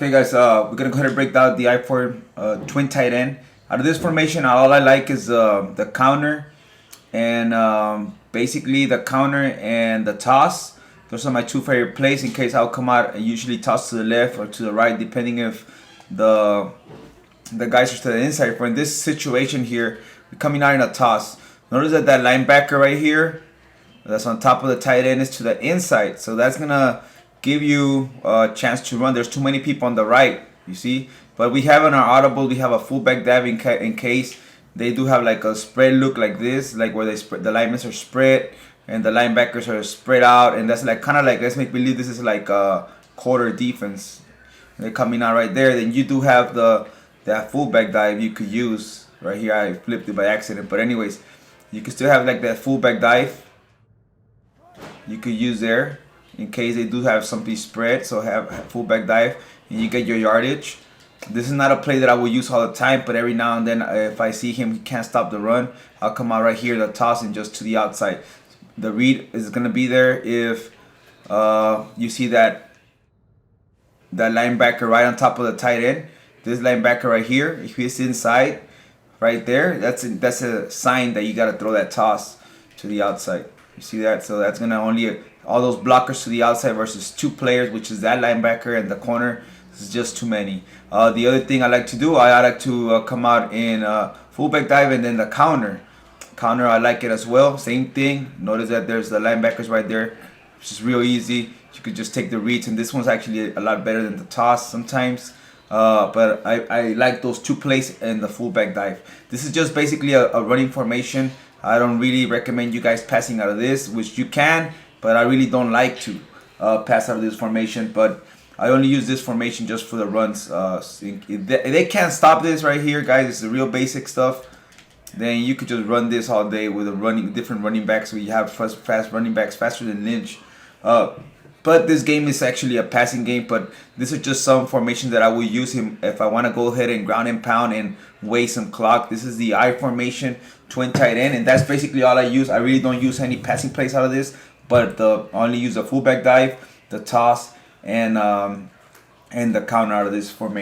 Okay, guys, we're gonna go ahead and break down the I-4 twin tight end. Out of this formation, all I like is the counter and basically the counter and the toss. Those are my two favorite plays. In case I'll come out and usually toss to the left or to the right, depending if the guys are to the inside. For in this situation here, we're coming out in a toss. Notice that linebacker right here, that's on top of the tight end, is to the inside. So that's gonna give you a chance to run. There's too many people on the right, you see. But we have in our audible, we have a fullback dive in case they do have like a spread look like this, like where the linemen are spread and the linebackers are spread out, and that's like kind of like, let's make believe this is like a quarter defense. They're coming out right there. Then you do have that fullback dive you could use right here. I flipped it by accident, but anyways, you can still have like that fullback dive you could use there in case they do have something spread. So have fullback dive and you get your yardage. This is not a play that I will use all the time, but every now and then if I see he can't stop the run, I'll come out right here, the toss, and just to the outside. The read is gonna be there if you see that linebacker right on top of the tight end. This linebacker right here, if he's inside right there, that's a sign that you gotta throw that toss to the outside. You see that? So that's gonna only all those blockers to the outside versus two players, which is that linebacker and the corner. This is just too many. The other thing I like to do, I like to come out in fullback dive and then the counter. Counter, I like it as well. Same thing. Notice that there's the linebackers right there, which is real easy. You could just take the reads, and this one's actually a lot better than the toss sometimes. But I like those two plays and the fullback dive. This is just basically a running formation. I don't really recommend you guys passing out of this, which you can, but I really don't like to pass out of this formation. But I only use this formation just for the runs. If they can't stop this right here, guys, it's the real basic stuff. Then you could just run this all day with different running backs. So you have fast running backs, faster than Lynch. But this game is actually a passing game. But this is just some formation that I will use him if I want to go ahead and ground and pound and waste some clock. This is the I formation twin tight end, and that's basically all I use. I really don't use any passing plays out of this, but I only use the fullback dive, the toss, and the counter out of this formation.